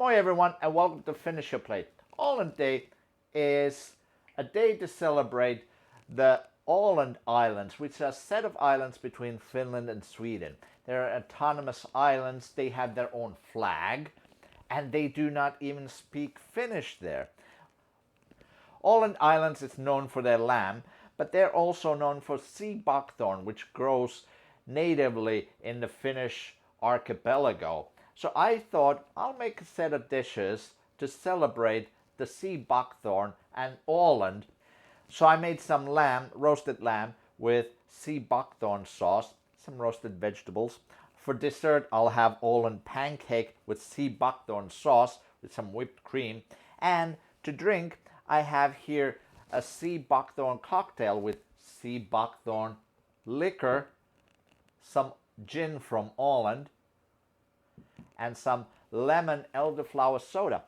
Moi everyone and welcome to Finish Your Plate. Åland Day is a day to celebrate the Åland Islands, which are a set of islands between Finland and Sweden. They're autonomous islands, they have their own flag, and they do not even speak Finnish there. Åland Islands is known for their lamb, but they're also known for Sea Buckthorn, which grows natively in the Finnish archipelago. So I thought I'll make a set of dishes to celebrate the Sea Buckthorn and Åland. So I made some roasted lamb with Sea Buckthorn sauce, some roasted vegetables. For dessert I'll have Åland pancake with Sea Buckthorn sauce with some whipped cream. And to drink I have here a Sea Buckthorn cocktail with Sea Buckthorn liquor, some gin from Åland, and some lemon elderflower soda.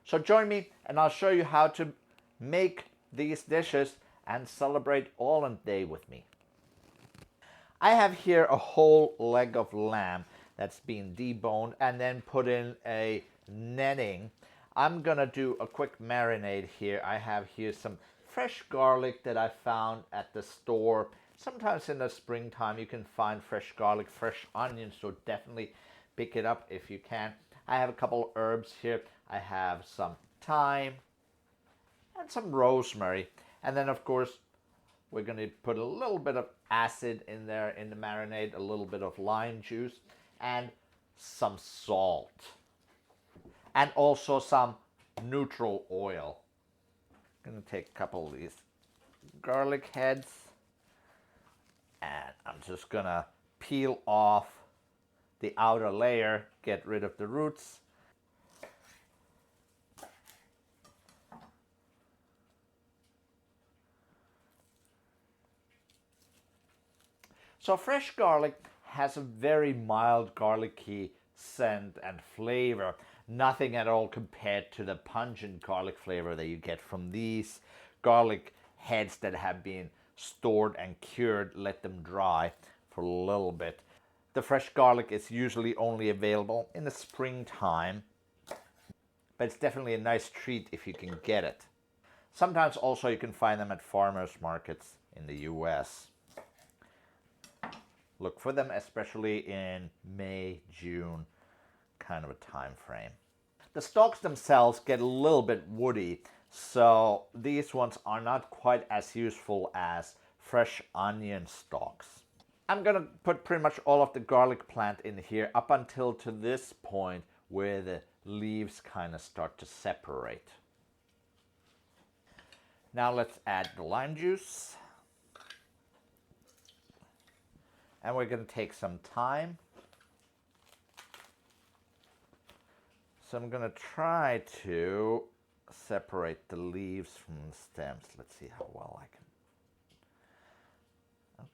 So join me and I'll show you how to make these dishes and celebrate Åland Day with me. I have here a whole leg of lamb that's been deboned and then put in a netting. I'm gonna do a quick marinade here. I have here some fresh garlic that I found at the store. Sometimes in the springtime you can find fresh garlic, fresh onions, so definitely pick it up if you can. I have a couple of herbs here. I have some thyme and some rosemary. And then of course we're going to put a little bit of acid in there in the marinade, a little bit of lime juice and some salt. And also some neutral oil. I'm going to take a couple of these garlic heads and I'm just going to peel off the outer layer, get rid of the roots. So fresh garlic has a very mild garlicky scent and flavor. Nothing at all compared to the pungent garlic flavor that you get from these garlic heads that have been stored and cured, let them dry for a little bit. The fresh garlic is usually only available in the springtime, but it's definitely a nice treat if you can get it. Sometimes also you can find them at farmers markets in the US. Look for them especially in May, June kind of a time frame. The stalks themselves get a little bit woody, so these ones are not quite as useful as fresh onion stalks. I'm gonna put pretty much all of the garlic plant in here up until to this point where the leaves kind of start to separate. Now let's add the lime juice. And we're gonna take some thyme. So I'm gonna try to separate the leaves from the stems. Let's see how well I can.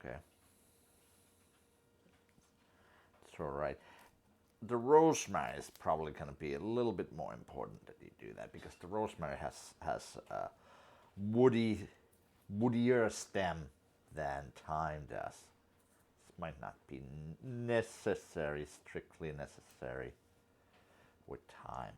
Okay. All right. The rosemary is probably going to be a little bit more important that you do that because the rosemary has a woodier stem than thyme does. This might not be strictly necessary with thyme.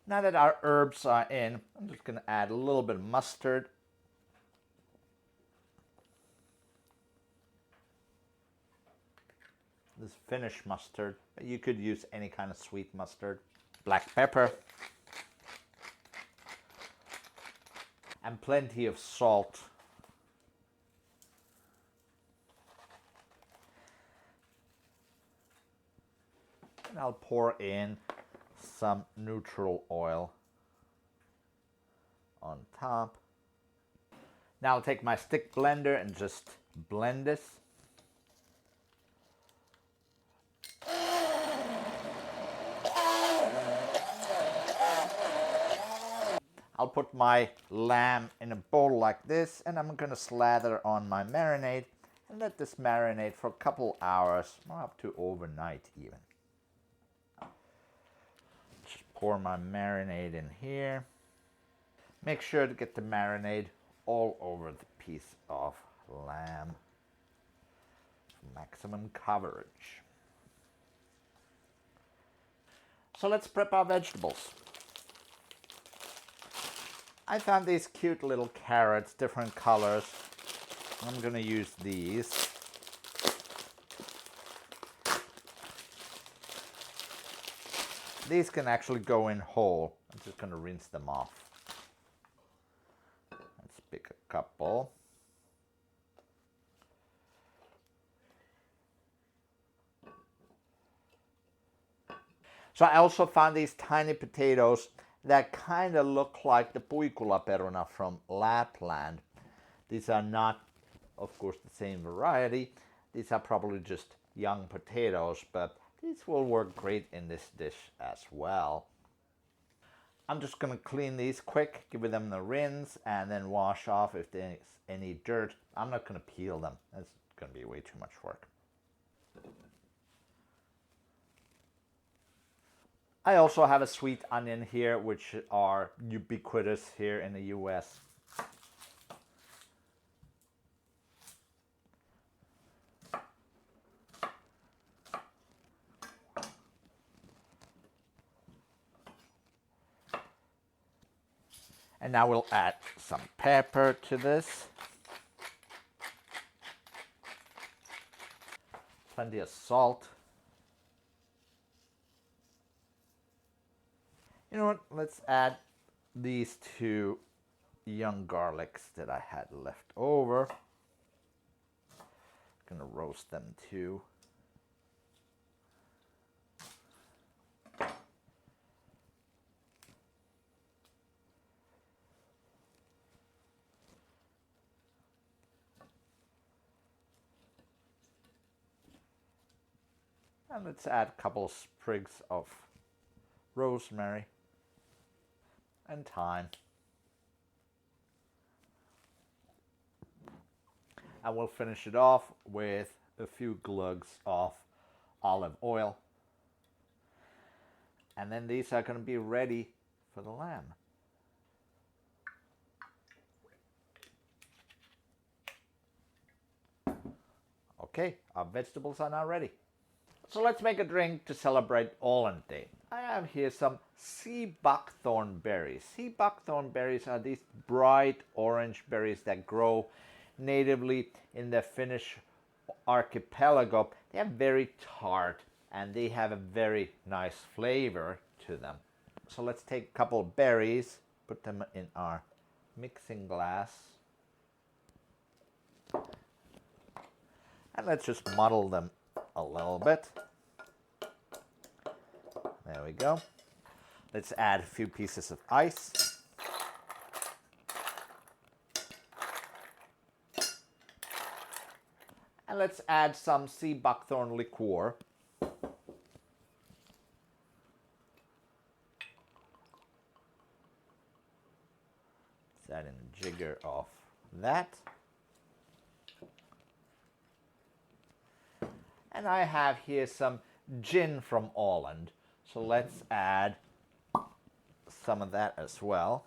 Now that our herbs are in, I'm just going to add a little bit of mustard. This Finnish mustard, but you could use any kind of sweet mustard. Black pepper. And plenty of salt. And I'll pour in some neutral oil on top. Now I'll take my stick blender and just blend this. I'll put my lamb in a bowl like this and I'm going to slather on my marinade and let this marinate for a couple hours, or up to overnight even. Just pour my marinade in here. Make sure to get the marinade all over the piece of lamb. maximum coverage. So let's prep our vegetables. I found these cute little carrots, different colors. I'm gonna use these. These can actually go in whole. I'm just gonna rinse them off. Let's pick a couple. So I also found these tiny potatoes that kind of look like the puikulaperuna from Lapland. These are not, of course, the same variety. These are probably just young potatoes, but these will work great in this dish as well. I'm just going to clean these quick, give them the rinse, and then wash off if there's any dirt. I'm not going to peel them. That's going to be way too much work. I also have a sweet onion here, which are ubiquitous here in the US. And now we'll add some pepper to this. Plenty of salt. You know what, let's add these two young garlics that I had left over. Gonna roast them too. And let's add a couple sprigs of rosemary and thyme. And we'll finish it off with a few glugs of olive oil. And then these are going to be ready for the lamb. Okay, our vegetables are now ready. So let's make a drink to celebrate Åland Day. I have here some Sea Buckthorn berries. Sea Buckthorn berries are these bright orange berries that grow natively in the Finnish archipelago. They are very tart and they have a very nice flavor to them. So let's take a couple of berries, put them in our mixing glass. And let's just muddle them a little bit. There we go. Let's add a few pieces of ice. And let's add some Sea Buckthorn liqueur. Let's add in a jigger of that. And I have here some gin from Åland. So let's add some of that as well.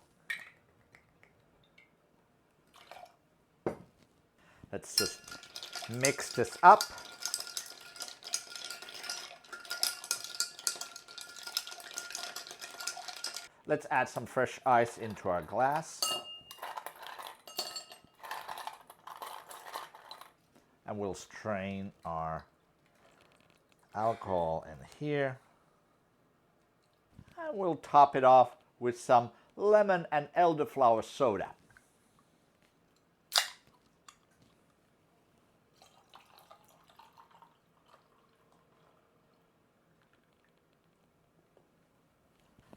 Let's just mix this up. Let's add some fresh ice into our glass. And we'll strain our alcohol in here. And we'll top it off with some lemon and elderflower soda.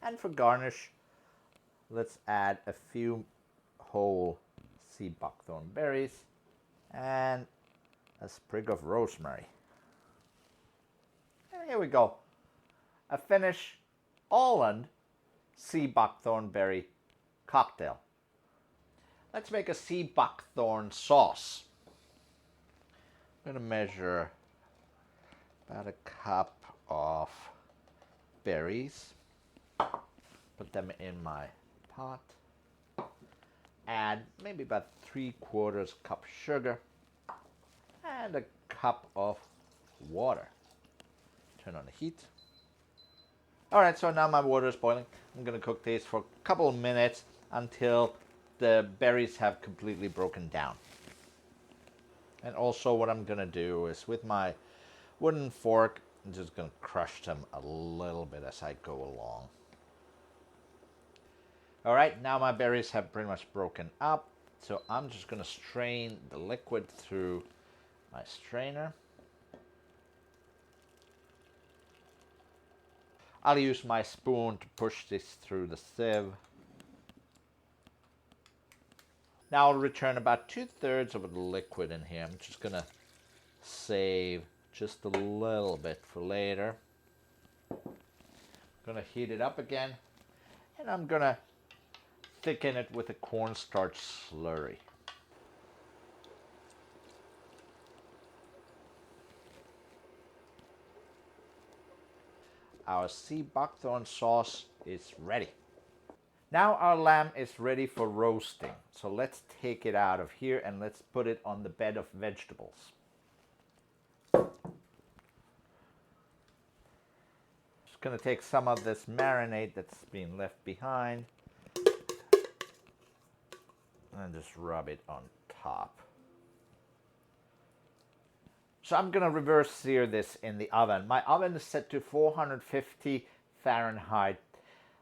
And for garnish, let's add a few whole Sea Buckthorn berries and a sprig of rosemary. And here we go. A Finnish Åland Sea Buckthorn berry cocktail. Let's make a Sea Buckthorn sauce. I'm going to measure about a cup of berries. Put them in my pot. Add maybe about 3/4 cup sugar and a cup of water. Turn on the heat. Alright, so now my water is boiling. I'm going to cook these for a couple of minutes until the berries have completely broken down. And also what I'm going to do is with my wooden fork, I'm just going to crush them a little bit as I go along. Alright, now my berries have pretty much broken up. So I'm just going to strain the liquid through my strainer. I'll use my spoon to push this through the sieve. Now I'll return about 2/3 of the liquid in here. I'm just going to save just a little bit for later. I'm going to heat it up again, and I'm going to thicken it with a cornstarch slurry. Our Sea Buckthorn sauce is ready. Now our lamb is ready for roasting. So let's take it out of here and let's put it on the bed of vegetables. Just going to take some of this marinade that's been left behind and just rub it on top. So I'm going to reverse sear this in the oven. My oven is set to 450 Fahrenheit.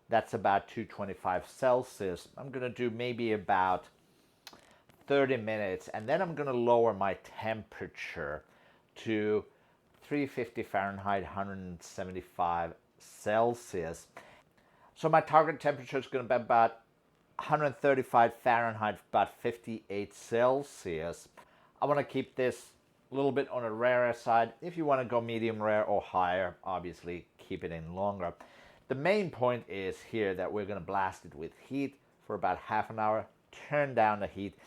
That's about 225 Celsius. I'm going to do maybe about 30 minutes, and then I'm going to lower my temperature to 350 Fahrenheit, 175 Celsius. So my target temperature is going to be about 135 Fahrenheit, about 58 Celsius. I want to keep this a little bit on a rarer side. If you want to go medium rare or higher, obviously keep it in longer. The main point is here that we're going to blast it with heat for about half an hour, turn down the heat,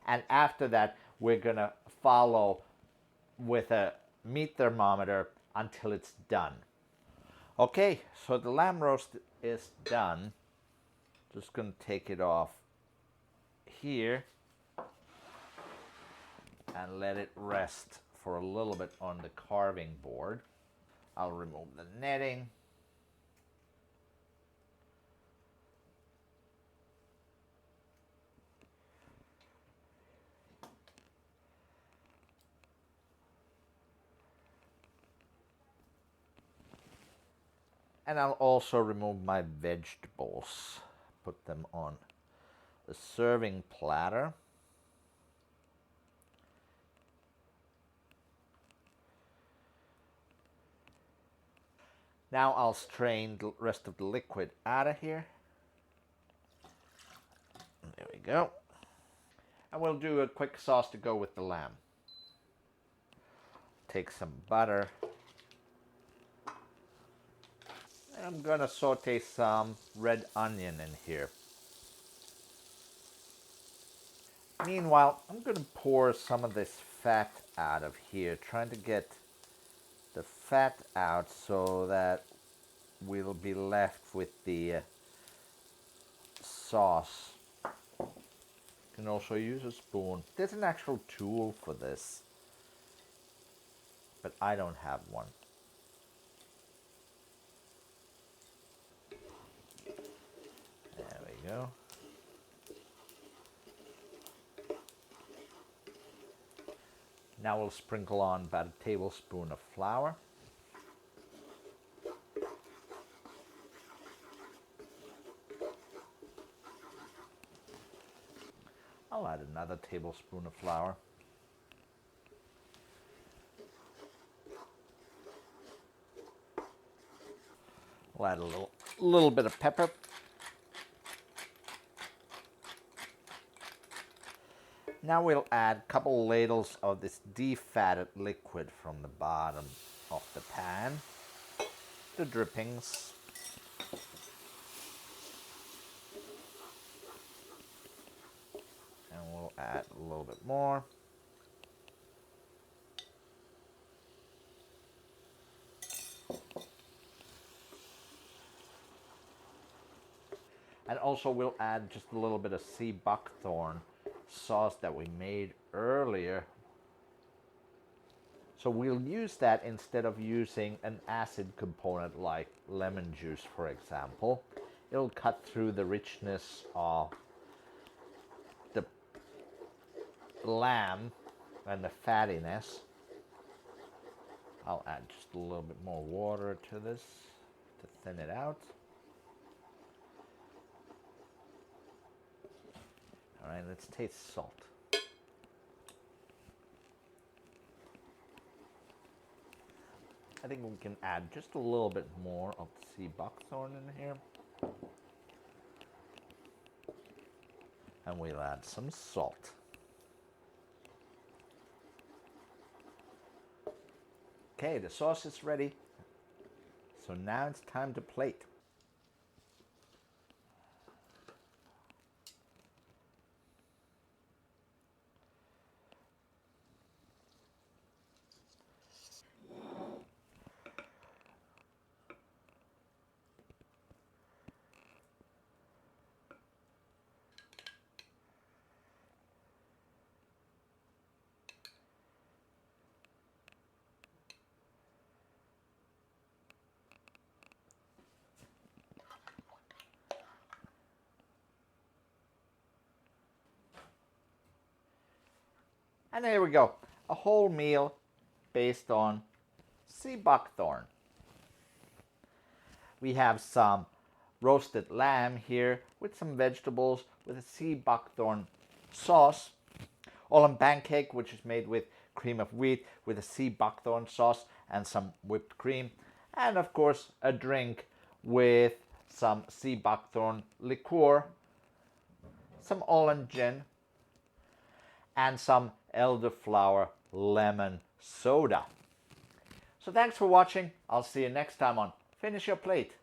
and after that we're going to follow with a meat thermometer until it's done. Okay, so the lamb roast is done. Just going to take it off here and let it rest for a little bit on the carving board. I'll remove the netting. And I'll also remove my vegetables, put them on the serving platter. Now I'll strain the rest of the liquid out of here. There we go. And we'll do a quick sauce to go with the lamb. Take some butter. And I'm gonna saute some red onion in here. Meanwhile, I'm gonna pour some of this fat out of here, trying to get the fat out so that we'll be left with the sauce. You can also use a spoon. There's an actual tool for this, but I don't have one. There we go. Now we'll sprinkle on about a tablespoon of flour. I'll add another tablespoon of flour. We'll add a little bit of pepper. Now we'll add a couple ladles of this defatted liquid from the bottom of the pan, the drippings. And we'll add a little bit more. And also we'll add just a little bit of Sea Buckthorn sauce that we made earlier. So we'll use that instead of using an acid component like lemon juice, for example. It'll cut through the richness of the lamb and the fattiness. I'll add just a little bit more water to this to thin it out. All right, let's taste salt. I think we can add just a little bit more of Sea Buckthorn in here. And we'll add some salt. Okay, the sauce is ready. So now it's time to plate. And there we go, a whole meal based on Sea Buckthorn. We have some roasted lamb here with some vegetables with a Sea Buckthorn sauce. Åland pancake, which is made with cream of wheat with a Sea Buckthorn sauce and some whipped cream. And of course a drink with some Sea Buckthorn liqueur, some Åland gin, and some elderflower lemon soda. So thanks for watching. I'll see you next time on Finish Your Plate.